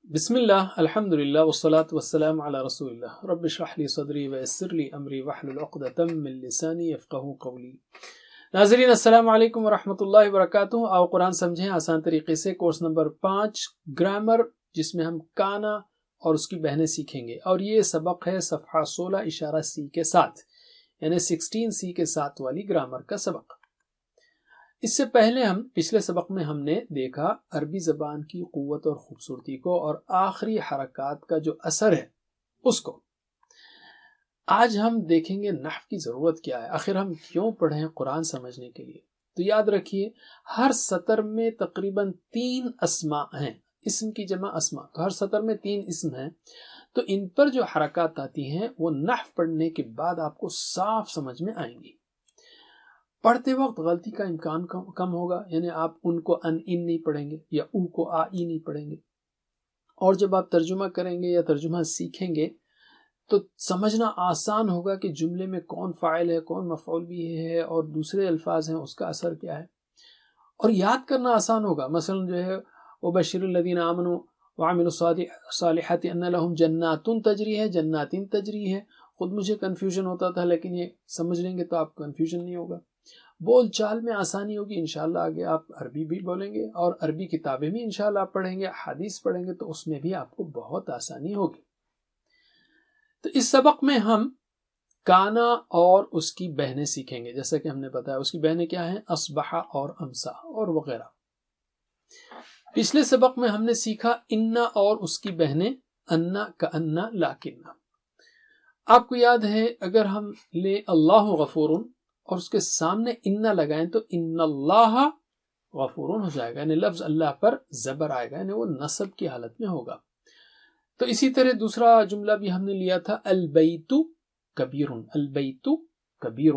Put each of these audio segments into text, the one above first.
بسم اللہ الحمدللہ والصلاة والسلام علی رسول اللہ رب اشرح لی صدری ویسر لی امری واحلل عقدۃ من لسانی یفقہوا قولی۔ ناظرین السلام علیکم ورحمۃ اللہ وبرکاتہ۔ آؤ قرآن سمجھیں آسان طریقے سے، کورس نمبر 5 گرامر، جس میں ہم کانا اور اس کی بہنیں سیکھیں گے، اور یہ سبق ہے صفحہ 16 اشارہ سی کے ساتھ، یعنی 16C کے ساتھ والی گرامر کا سبق۔ اس سے پہلے پچھلے سبق میں ہم نے دیکھا عربی زبان کی قوت اور خوبصورتی کو، اور آخری حرکات کا جو اثر ہے اس کو۔ آج ہم دیکھیں گے نحو کی ضرورت کیا ہے، آخر ہم کیوں پڑھیں قرآن سمجھنے کے لیے۔ تو یاد رکھیے ہر سطر میں تقریباً 3 اسماء ہیں، اسم کی جمع اسماء، تو ہر سطر میں 3 اسم ہیں، تو ان پر جو حرکات آتی ہیں وہ نحو پڑھنے کے بعد آپ کو صاف سمجھ میں آئیں گی۔ پڑھتے وقت غلطی کا امکان کم ہوگا، یعنی آپ ان کو ان نہیں پڑھیں گے یا او کو آ ای نہیں پڑھیں گے، اور جب آپ ترجمہ کریں گے یا ترجمہ سیکھیں گے تو سمجھنا آسان ہوگا کہ جملے میں کون فاعل ہے، کون مفعول بھی ہے، اور دوسرے الفاظ ہیں اس کا اثر کیا ہے، اور یاد کرنا آسان ہوگا۔ مثلا جو ہے وَبَشِّرِ الَّذِينَ آمَنُوا وَعَمِلُوا الصَّالِحَاتِ أَنَّ لَهُمْ جَنَّاتٌ تَجْرِی ہے، جناتین تجری ہے، خود مجھے کنفیوژن ہوتا تھا، لیکن یہ سمجھ لیں گے تو آپ کو کنفیوژن نہیں ہوگا، بول چال میں آسانی ہوگی۔ انشاءاللہ آگے آپ عربی بھی بولیں گے اور عربی کتابیں بھی انشاءاللہ آپ پڑھیں گے، حدیث پڑھیں گے، تو اس میں بھی آپ کو بہت آسانی ہوگی۔ تو اس سبق میں ہم کانا اور اس کی بہنیں سیکھیں گے، جیسا کہ ہم نے بتایا اس کی بہنیں کیا ہیں، اصبح اور امسا اور وغیرہ۔ پچھلے سبق میں ہم نے سیکھا انا اور اس کی بہنیں انا، کانا، لاکنا۔ آپ کو یاد ہے اگر ہم لے اللہ غفور اور اس کے سامنے انا لگائیں تو ان اللہ غفور ہو جائے گا، یعنی لفظ اللہ پر زبر آئے گا، یعنی وہ نصب کی حالت میں ہوگا۔ تو اسی طرح دوسرا جملہ بھی ہم نے لیا تھا البیت کبیر، البیت کبیر۔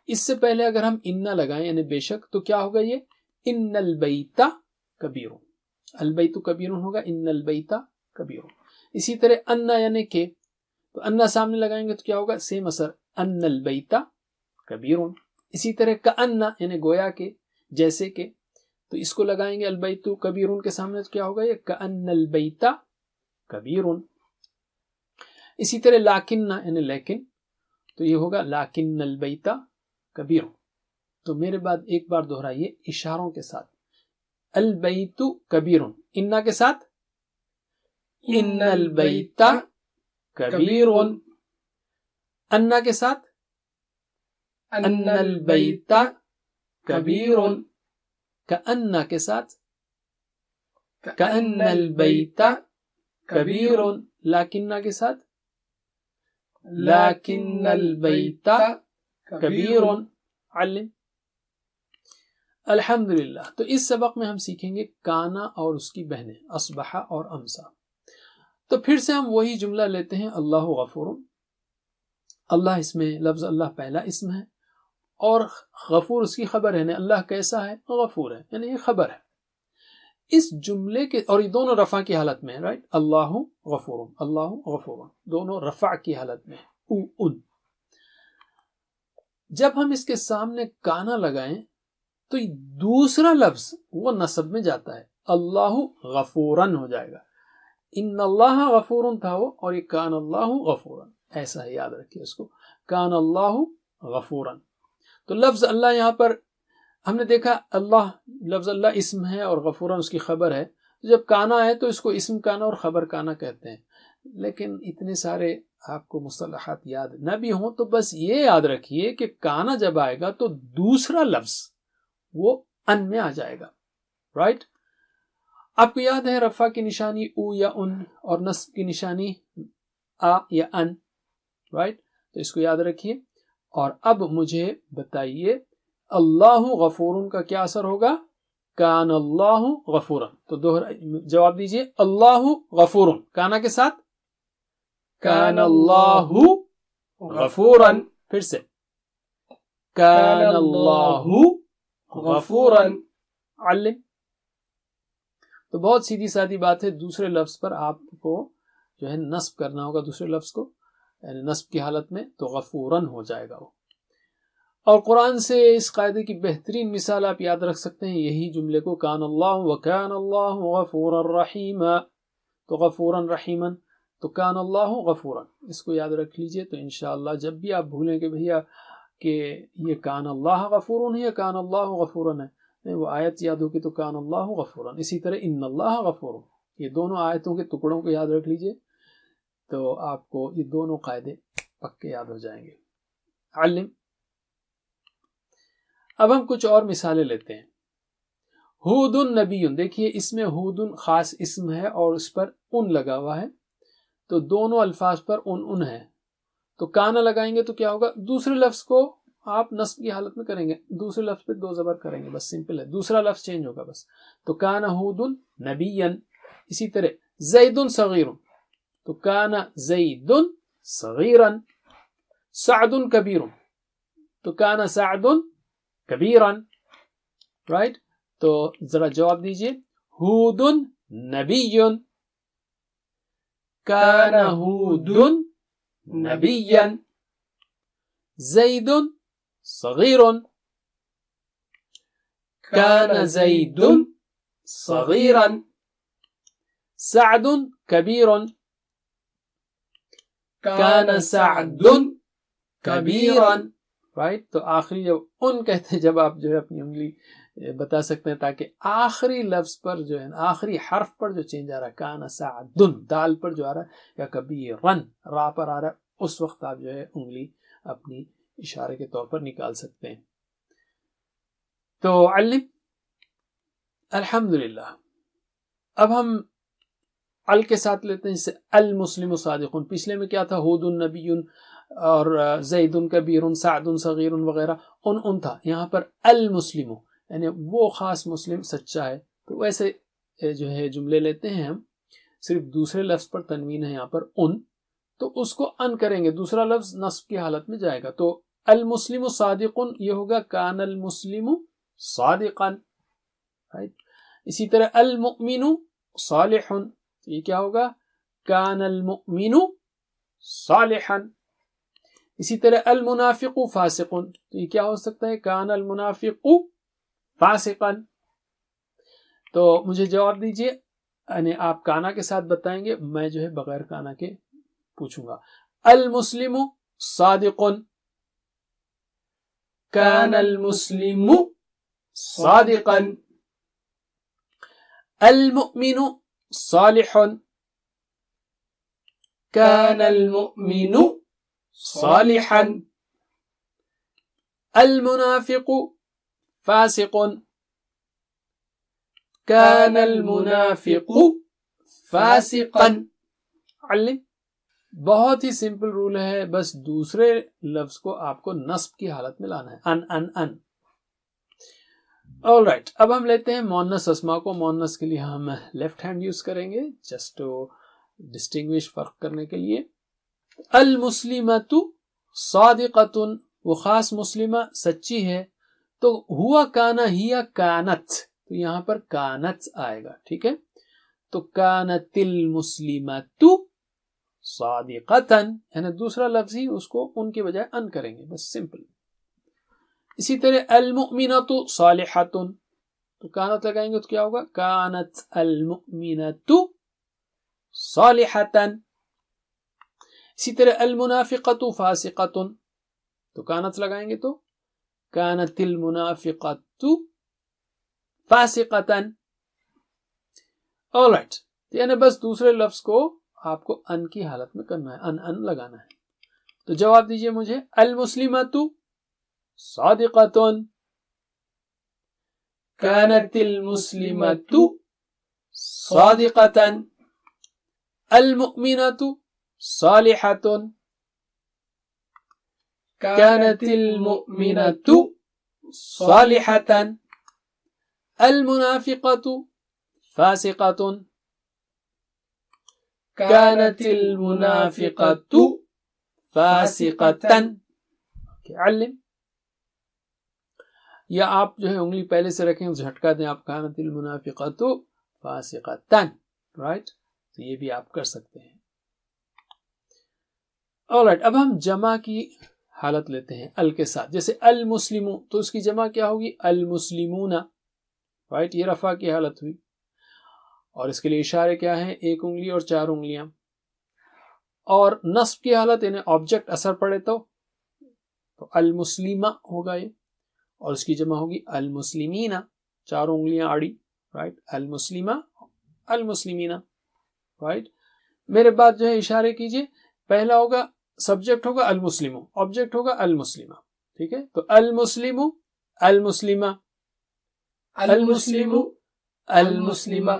اس سے پہلے اگر ہم انا لگائیں یعنی بے شک، تو کیا ہوگا یہ ان البیت کبیر، البیت کبیر ہوگا، ان البیت کبیر۔ اسی طرح انا یعنی کہ، تو انا سامنے لگائیں گے تو کیا ہوگا، سیم اثر، ان البیت کبیر۔ اسی طرح کأنا یعنی گویا کہ، جیسے کہ، تو اس کو لگائیں گے البیت کبیر کے سامنے تو کیا ہوگا یہ کأن البیت کبیر۔ اسی طرح لاکنہ یعنی لیکن، تو یہ ہوگا لاکن البیت کبیر۔ تو میرے بعد ایک بار دہرائیے اشاروں کے ساتھ، البیت کبیر، انا کے ساتھ ان البیت کبیر، انا کے ساتھ ان البیت کبیر، کأن کے ساتھ کأن البیت کبیر، لاکنہ کے ساتھ لاکن البیت کبیر۔ علم الحمدللہ۔ تو اس سبق میں ہم سیکھیں گے کانا اور اس کی بہنیں اصبح اور امسا۔ تو پھر سے ہم وہی جملہ لیتے ہیں، اللہ غفور، اللہ اس میں لفظ اللہ پہلا اسم ہے، اور غفور اس کی خبر ہے، یعنی اللہ کیسا ہے، غفور ہے، یعنی یہ خبر ہے۔ اس جملے کے، اور یہ دونوں رفع کی حالت میں ہے، رائٹ، اللہ غفور، اللہ غفور، دونوں رفع کی حالت میں ان۔ جب ہم اس کے سامنے کانا لگائیں تو دوسرا لفظ وہ نصب میں جاتا ہے، اللہ غفورن ہو جائے گا، ان اللہ غفورن تھا وہ، اور یہ کان اللہ غفورن، ایسا ہے، یاد رکھیے اس کو، کان اللہ غفورن۔ تو لفظ اللہ یہاں پر ہم نے دیکھا، اللہ لفظ اللہ اسم ہے اور غفورن اس کی خبر ہے، جب کانا ہے تو اس کو اسم کانا اور خبر کانا کہتے ہیں۔ لیکن اتنے سارے آپ کو مصطلحات یاد نہ بھی ہوں تو بس یہ یاد رکھیے کہ کانا جب آئے گا تو دوسرا لفظ وہ ان میں آ جائے گا، رائٹ۔ آپ کو یاد ہے رفع کی نشانی او یا ان، اور نصب کی نشانی آ یا ان، رائٹ، تو اس کو یاد رکھیے۔ اور اب مجھے بتائیے اللہ غفورن کا کیا اثر ہوگا، کان اللہ غفورن، تو جواب دیجئے اللہ غفورن، کانا کے ساتھ کان اللہ غفورن، پھر سے کان اللہ غفورن۔ علم، تو بہت سیدھی سادی بات ہے، دوسرے لفظ پر آپ کو جو ہے نصب کرنا ہوگا، دوسرے لفظ کو یعنی نصب کی حالت میں، تو غفورن ہو جائے گا وہ۔ اور قرآن سے اس قاعدے کی بہترین مثال آپ یاد رکھ سکتے ہیں یہی جملے کو، کان اللہ وکان اللہ غفورا رحیما۔ تو غفورن رحیمن، تو کان اللہ غفورن، اس کو یاد رکھ لیجئے. تو انشاءاللہ جب بھی آپ بھولیں کہ بھیا کہ یہ کان اللہ غفورن ہے یا کان اللہ غفورن ہے، وہ آیت یاد ہوگی تو کان اللہ غفورن. اسی طرح ان اللہ غفورن، یہ دونوں آیتوں کے ٹکڑوں کو یاد رکھ لیجئے تو آپ کو یہ دونوں قاعدے پکے یاد ہو جائیں گے. علم. اب ہم کچھ اور مثالیں لیتے ہیں. ہود نبی، دیکھیے اس میں ہود خاص اسم ہے اور اس پر ان لگا ہوا ہے، تو دونوں الفاظ پر ان ہے. تو کانا لگائیں گے تو کیا ہوگا، دوسرے لفظ کو آپ نصب کی حالت میں کریں گے، دوسرے لفظ پہ دو زبر کریں گے، بس سمپل ہے، دوسرا لفظ چینج ہوگا بس. تو کانا ہود نبیا. اسی طرح زید صغیر، تو کانا زید صغیرا. سعد کبیر، تو کانا سعد کبیرا. رائٹ. تو ذرا جواب دیجئے. ہود نبی، کان ہود نبیا. زید صغیر، کان زید صغیرا. سعد کبیر، کان سعد کبیرا. رائٹ. تو آخری جب ان کہتے ہیں، جب آپ جو ہے اپنی انگلی بتا سکتے ہیں تاکہ آخری لفظ پر جو ہے آخری حرف پر جو چینج آ رہا ہے، کان سعد، دال پر جو آ رہا ہے، یا کبیرن را پر آ رہا ہے، اس وقت آپ جو ہے انگلی اپنی اشارے کے طور پر نکال سکتے ہیں. تو علم. الحمدللہ. اب ہم ال کے ساتھ لیتے ہیں، جیسے المسلم صادق. پچھلے میں کیا تھا، ہود نبی اور زید کبیر سعد صغیر وغیرہ، ان تھا. یہاں پر المسلم یعنی وہ خاص مسلم سچا ہے. تو ویسے جو ہے جملے لیتے ہیں ہم، صرف دوسرے لفظ پر تنوین ہے یہاں پر ان، تو اس کو ان کریں گے، دوسرا لفظ نصب کی حالت میں جائے گا. تو المسلم صادق یہ ہوگا کان المسلم صادقا. اسی طرح المؤمن صالح، یہ کیا ہوگا، کان المؤمن صالحا. اسی طرح المنافق فاسق، تو یہ کیا ہو سکتا ہے، کان المنافق فاسقا. تو مجھے جواب دیجئے، یعنی آپ کانا کے ساتھ بتائیں گے، میں جو ہے بغیر کانا کے پوچھوں گا. المسلم صادق، کان المسلم صادقا. المؤمن صالح، کان المؤمن صالحا. المنافق فاسق، کان المنافق فاسقا. علم. بہت ہی سمپل رول ہے، بس دوسرے لفظ کو آپ کو نصب کی حالت میں لانا ہے، ان. All right. اب ہم لیتے ہیں مؤنث اسماء کو. مؤنث کے لیے ہم لیفٹ ہینڈ یوز کریں گے، جسٹ ٹو ڈسٹنگوش، فرق کرنے کے لیے. المسلمۃ صادقۃ، وہ خاص مسلمہ سچی ہے. تو ہوا کانا ہیا کانت، تو یہاں پر کانت آئے گا، ٹھیک ہے. تو کانت المسلمۃ صادقۃ، یعنی دوسرا لفظ ہی اس کو ان کے بجائے ان کریں گے، بس سمپل. اسی طرح المؤمنۃ صالحۃ، تو کانت لگائیں گے تو کیا ہوگا، کانت المؤمنۃ صالحۃ. اسی طرح المنافقۃ فاسقۃ، تو کانت لگائیں گے تو کانت المنافقۃ فاسقۃ. All right. یعنی بس دوسرے لفظ کو آپ کو ان کی حالت میں کرنا ہے، ان لگانا ہے. تو جواب دیجئے مجھے. المسلمۃ صادقۃ، کانت المسلمۃ صادقۃ. المؤمنۃ صالحۃ، كانت المؤمنة صالحة. المنافقة فاسقة، كانت المنافقة فاسقة. علم. یا آپ جو ہے انگلی پہلے سے رکھیں، جھٹکا دیں آپ، كانت المنافقة فاسقة. رائٹ. تو یہ بھی آپ کر سکتے ہیں. alright. اب ہم جمع کی حالت لیتے ہیں ال کے ساتھ. جیسے المسلم، تو اس کی جمع کیا ہوگی، المسلمون. رائٹ. یہ رفع کی حالت ہوئی. اور اس کے لیے اشارے کیا ہیں؟ 1 انگلی اور 4 انگلیاں. اور نصب کی حالت یعنی آبجیکٹ اثر پڑے تو المسلمہ ہوگا یہ، اور اس کی جمع ہوگی المسلمین، 4 انگلیاں آڑی، رائٹ، المسلمہ المسلمین، رائٹ. میرے بعد جو ہے اشارے کیجئے، پہلا ہوگا سبجیکٹ ہوگا المسلم، آبجیکٹ ہوگا المسلمہ، ٹھیک ہے. تو المسلم المسلمہ المسلم المسلمہ،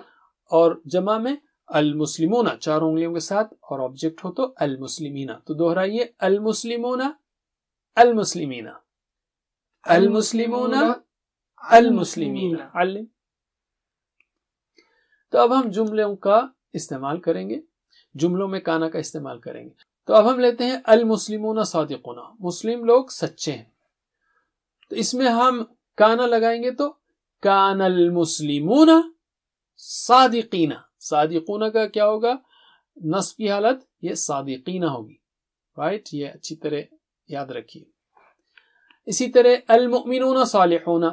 اور جمع میں المسلمون 4 انگلیوں کے ساتھ، اور آبجیکٹ ہو تو المسلمین. تو دوہرائیے، المسلمون المسلمین المسلمون المسلمین. علم. تو اب ہم جملوں کا استعمال کریں گے، جملوں میں کانا کا استعمال کریں گے. تو اب ہم لیتے ہیں المسلمون صادقون، مسلم لوگ سچے ہیں. تو اس میں ہم کانا لگائیں گے تو کان المسلمون صادقین. صادقون کا کیا ہوگا؟ نصب کی حالت یہ صادقین ہوگی، رائٹ، یہ اچھی طرح یاد رکھیے. اسی طرح المؤمنون صالحون،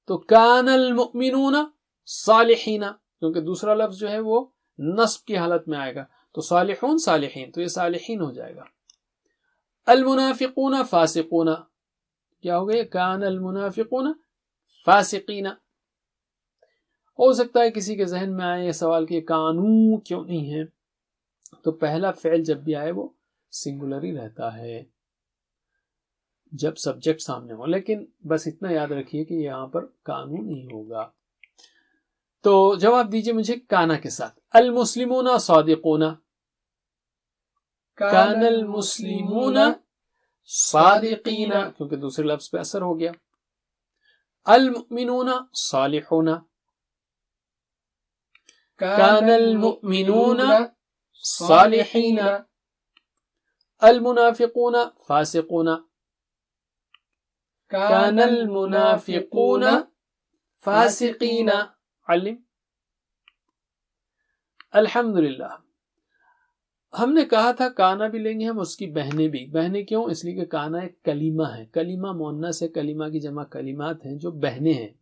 تو کان المؤمنون صالحین، کیونکہ دوسرا لفظ جو ہے وہ نصب کی حالت میں آئے گا، تو صالحون صالحین، تو یہ صالحین ہو جائے گا. المنافقون فاسقون، کیا ہو گئے؟ کان المنافقون فاسقین. ہو سکتا ہے کسی کے ذہن میں آئے یہ سوال کہ کانو کیوں نہیں ہے؟ تو پہلا فعل جب بھی آئے وہ سنگولر ہی رہتا ہے جب سبجیکٹ سامنے ہو، لیکن بس اتنا یاد رکھیے کہ یہاں پر کانو نہیں ہوگا. تو جواب دیجئے مجھے کانا کے ساتھ. المسلمون صادقون، کان المسلمون صادقین، کیونکہ دوسرے لفظ پہ اثر ہو گیا. المؤمنون صالحون، کان المؤمنون صالحین. المنافقون فاسقون، کان المنافقون فاسقین. علم. الحمدللہ. ہم نے کہا تھا کانا بھی لیں گے ہم، اس کی بہنیں بھی. بہنیں کیوں؟ اس لیے کہ کانا ایک کلمہ ہے، کلمہ مؤنث ہے، کلمہ کی جمع کلمات ہیں جو بہنیں ہیں،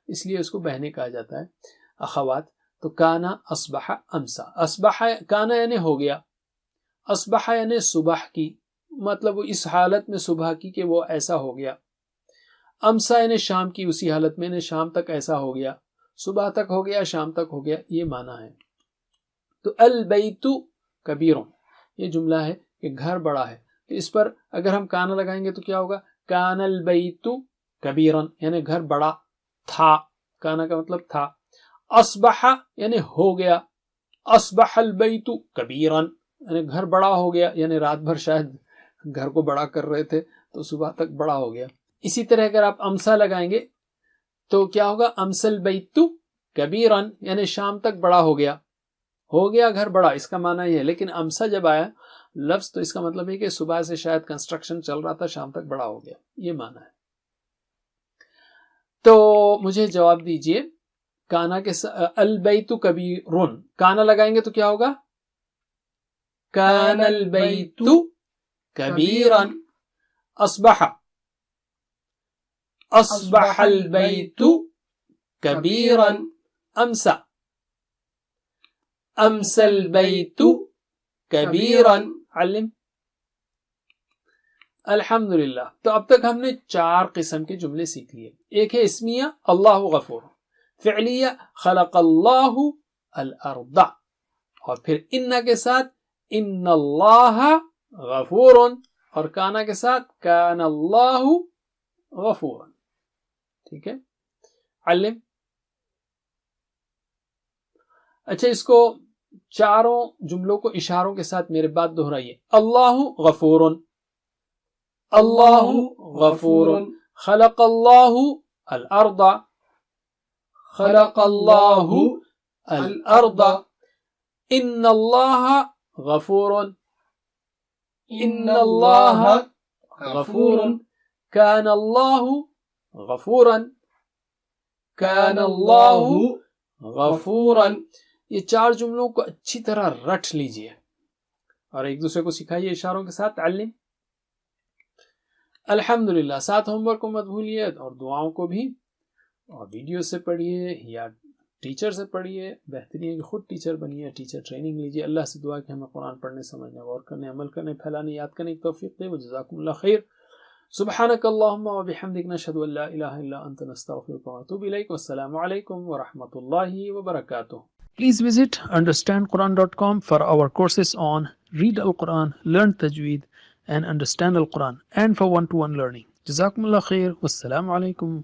اس لیے اس کو بہنیں کہا جاتا ہے، اخوات. تو کانا اصبح امسا، اصبح کانا یعنی ہو گیا، اصبح یعنی صبح کی، مطلب وہ اس حالت میں صبح کی کہ وہ ایسا ہو گیا. امسا یعنی شام کی، اسی حالت میں یعنی شام تک ایسا ہو گیا، صبح تک ہو گیا، شام تک ہو گیا، یہ معنی ہے. تو البیت کبیر، یہ جملہ ہے کہ گھر بڑا ہے. تو اس پر اگر ہم کانا لگائیں گے تو کیا ہوگا؟ کان البیت کبیرن، یعنی گھر بڑا تھا، کانا کا مطلب تھا. اصبح یعنی ہو گیا، اصبح البیت کبیرن، یعنی گھر بڑا ہو گیا، یعنی رات بھر شاید گھر کو بڑا کر رہے تھے تو صبح تک بڑا ہو گیا. اسی طرح اگر آپ امسا لگائیں گے تو کیا ہوگا؟ امسا البیت کبیرن، یعنی شام تک بڑا ہو گیا، ہو گیا گھر بڑا، اس کا معنی یہ ہے. لیکن امسا جب آیا لفظ تو اس کا مطلب ہے کہ صبح سے شاید کنسٹرکشن چل رہا تھا، شام تک بڑا ہو گیا، یہ معنی ہے. تو مجھے جواب دیجئے کانا کے البیت کبیرن، کانا لگائیں گے تو کیا ہوگا؟ کان البیت کبیرن. اصبح، اصبح البیت کبیرن. امسا، امسا البیت کبیرن. علم. الحمدللہ. تو اب تک ہم نے 4 قسم کے جملے سیکھ لیے. ایک ہے اسمیہ اللہ غفور، فعلیہ خلق اللہ الارض، اور پھر ان کے ساتھ ان اللہ غفور، اور کانا کے ساتھ کان اللہ غفور. ٹھیک ہے. علم. اچھا، اس کو چاروں جملوں کو اشاروں کے ساتھ میرے بات دہرائیے. اللہ غفور، اللہ غفور، خلق اللہ الارض، خلق اللہ الارض، ان اللہ غفور، ان اللہ غفور، کان اللہ غفورا، کان اللہ غفورا. یہ 4 جملوں کو اچھی طرح رٹ لیجئے اور ایک دوسرے کو سکھائیے اشاروں کے ساتھ. علم. الحمدللہ. ساتھ ہوم ورک کو مت بھولیے اور دعاؤں کو بھی، اور ویڈیو سے پڑھیے یا ٹیچر سے پڑھیے، بہترین ہے کہ خود ٹیچر بنیے، ٹیچر ٹریننگ لیجیے. اللہ سے دعا کہ ہمیں قرآن پڑھنے، سمجھنے، غور کرنے، عمل کرنے، پھیلانے، یاد کرنے کی توفیق دے. وجزاکم اللہ خیر. سبحانک اللہم و بحمدک، نشہد ان لا الہ الا انت، نستغفرک و نتوب الیک. والسلام علیکم ورحمۃ اللہ وبرکاتہ. Please visit understandquran.com for our courses on Read Al-Quran, Learn Tajweed and Understand Al-Quran, and for one-to-one learning. Jazakumullah khair. Wassalamu alaikum.